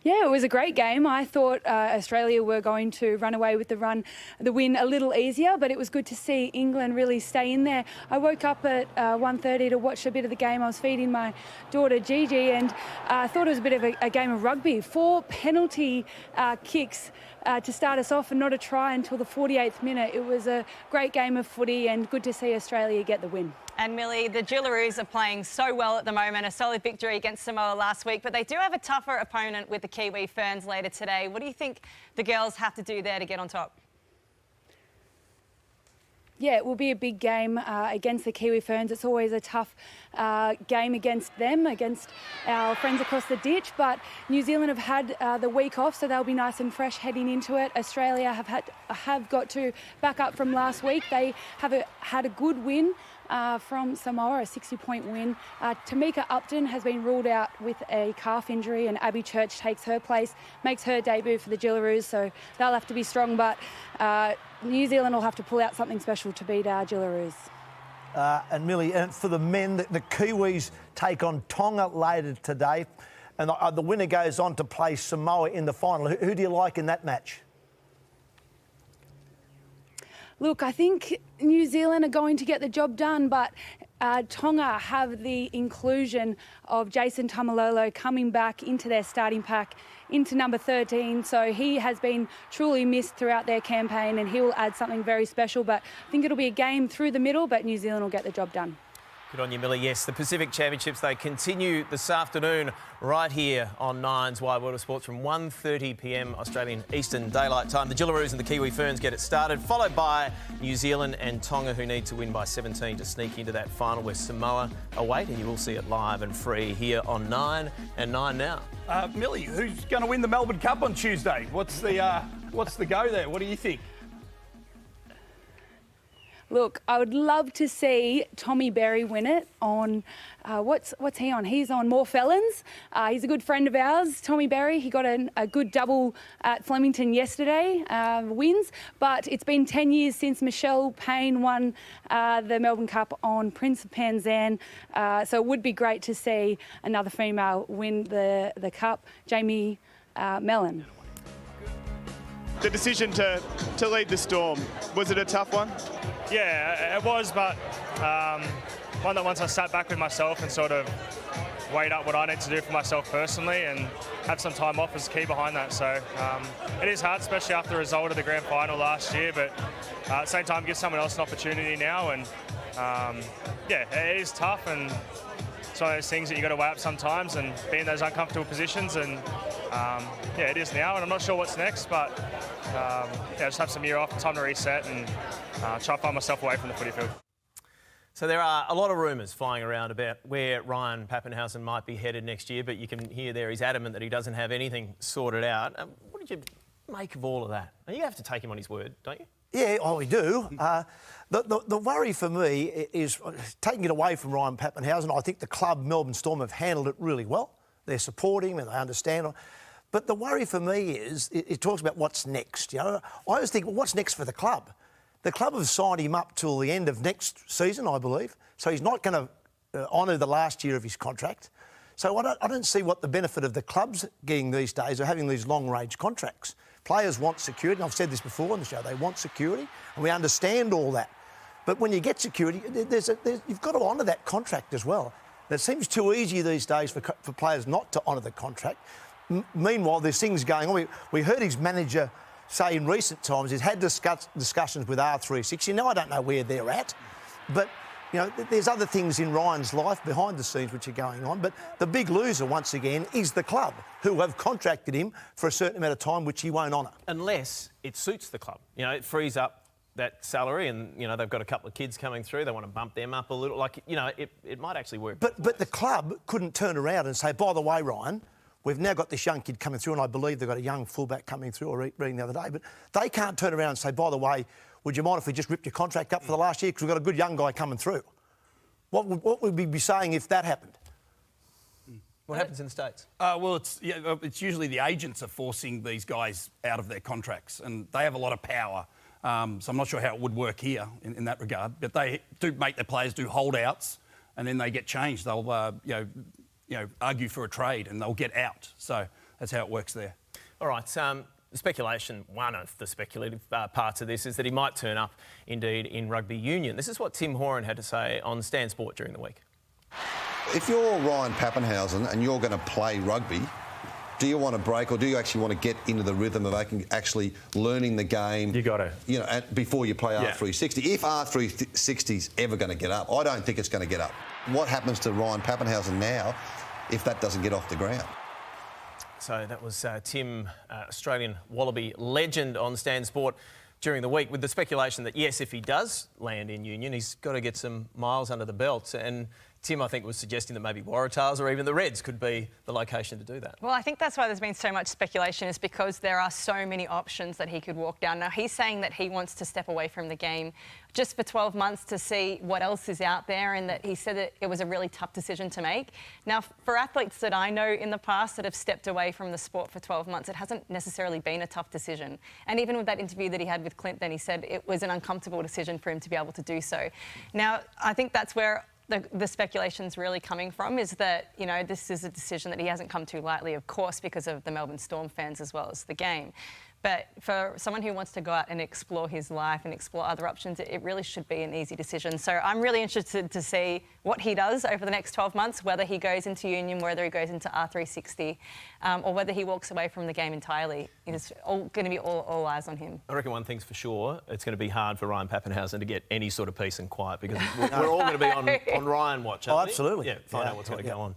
Yeah, it was a great game. I thought Australia were going to run away with the win a little easier, but it was good to see England really stay in there. I woke up at 1:30 to watch a bit of the game. I was feeding my daughter Gigi, and I thought it was a bit of a game of rugby. 4 penalty kicks to start us off and not a try until the 48th minute. It was a great game of footy and good to see Australia get the win. And Millie, the Jillaroos are playing so well at the moment. A solid victory against Samoa last week, but they do have a tougher opponent with the Kiwi Ferns later today. What do you think the girls have to do there to get on top? Yeah, it will be a big game against the Kiwi Ferns. It's always a tough game against them, against our friends across the ditch. But New Zealand have had the week off, so they'll be nice and fresh heading into it. Australia have got to back up from last week. They have had a good win from Samoa, a 60-point win. Tamika Upton has been ruled out with a calf injury, and Abby Church takes her place, makes her debut for the Jillaroos, so they'll have to be strong. But New Zealand will have to pull out something special to beat our Jillaroos. And Millie, and for the men, the Kiwis take on Tonga later today, and the winner goes on to play Samoa in the final. Who do you like in that match? Look, I think New Zealand are going to get the job done, but Tonga have the inclusion of Jason Tamalolo coming back into their starting pack, into number 13. So he has been truly missed throughout their campaign, and he will add something very special. But I think it'll be a game through the middle, but New Zealand will get the job done. Good on you, Millie. Yes, the Pacific Championships, they continue this afternoon right here on Nine's Wide World of Sports from 1:30 p.m. Australian Eastern Daylight Time. The Jillaroos and the Kiwi Ferns get it started, followed by New Zealand and Tonga, who need to win by 17 to sneak into that final where Samoa await, and you will see it live and free here on 9 and 9 Now. Millie, who's going to win the Melbourne Cup on Tuesday? What's the go there? What do you think? Look, I would love to see Tommy Berry win it on, what's he on? He's on More Felons. He's a good friend of ours, Tommy Berry. He got a good double at Flemington yesterday, wins. But it's been 10 years since Michelle Payne won the Melbourne Cup on Prince of Penzan. So it would be great to see another female win the Cup. Jamie Mellon. The decision to lead the Storm, was it a tough one? Yeah, it was, but one that once I sat back with myself and sort of weighed up what I need to do for myself personally and have some time off is key behind that. So it is hard, especially after the result of the grand final last year, but at the same time, give someone else an opportunity now. And yeah, it is tough, and it's one of those things that you've got to weigh up sometimes and be in those uncomfortable positions. And yeah, it is now, and I'm not sure what's next, but yeah, just have some year off, time to reset, and try to find myself away from the footy field. So there are a lot of rumours flying around about where Ryan Papenhuyzen might be headed next year, but you can hear there he's adamant that he doesn't have anything sorted out. What did you make of all of that? You have to take him on his word, don't you? Yeah, oh, we do. The worry for me is taking it away from Ryan Papenhuyzen. I think the club, Melbourne Storm, have handled it really well. They're supporting him and they understand. But the worry for me is it talks about what's next. You know, I always think, well, what's next for the club? The club have signed him up till the end of next season, I believe. So he's not going to honour the last year of his contract. So I don't see what the benefit of the club's getting these days of having these long-range contracts. Players want security, and I've said this before on the show, they want security, and we understand all that. But when you get security, you've got to honour that contract as well. And it seems too easy these days for players not to honour the contract. Meanwhile, there's things going on. We heard his manager say in recent times he's had discussions with R360. Now, I don't know where they're at, but, you know, there's other things in Ryan's life behind the scenes which are going on. But the big loser, once again, is the club, who have contracted him for a certain amount of time, which he won't honour. Unless it suits the club. You know, it frees up that salary and, you know, they've got a couple of kids coming through. They want to bump them up a little. Like, you know, it might actually work. But the club couldn't turn around and say, by the way, Ryan, we've now got this young kid coming through, and I believe they've got a young fullback coming through, or reading the other day, but they can't turn around and say, by the way, would you mind if we just ripped your contract up for the last year because we've got a good young guy coming through? What would we be saying if that happened? What happens in the States? Well, it's usually the agents are forcing these guys out of their contracts, and they have a lot of power. So I'm not sure how it would work here in that regard, but they do make their players do holdouts, and then they get changed. They'll, you know, argue for a trade, and they'll get out. So that's how it works there. All right. The speculation, one of the speculative parts of this is that he might turn up, indeed, in rugby union. This is what Tim Horan had to say on Stan Sport during the week. If you're Ryan Papenhuyzen and you're going to play rugby, do you want to break, or do you actually want to get into the rhythm of actually learning the game? You got to. You know, before you play R360. If R360's ever going to get up, I don't think it's going to get up. What happens to Ryan Papenhuyzen now if that doesn't get off the ground? So that was Tim, Australian Wallaby legend on Stan Sport during the week, with the speculation that, yes, if he does land in union, he's got to get some miles under the belt. And Tim, I think, was suggesting that maybe Waratahs or even the Reds could be the location to do that. Well, I think that's why there's been so much speculation, is because there are so many options that he could walk down. Now, he's saying that he wants to step away from the game just for 12 months to see what else is out there, and that he said that it was a really tough decision to make. Now, for athletes that I know in the past that have stepped away from the sport for 12 months, it hasn't necessarily been a tough decision. And even with that interview that he had with Clint, then he said it was an uncomfortable decision for him to be able to do so. Now, I think that's where the speculation's really coming from, is that, you know, this is a decision that he hasn't come to lightly, of course, because of the Melbourne Storm fans as well as the game. But for someone who wants to go out and explore his life and explore other options, it really should be an easy decision. So I'm really interested to see what he does over the next 12 months, whether he goes into union, whether he goes into R360, or whether he walks away from the game entirely. It's all going to be all eyes on him. I reckon one thing's for sure, it's going to be hard for Ryan Papenhuyzen to get any sort of peace and quiet, because we're all going to be on Ryan watch. Oh, absolutely. Yeah, find out what's going to go on.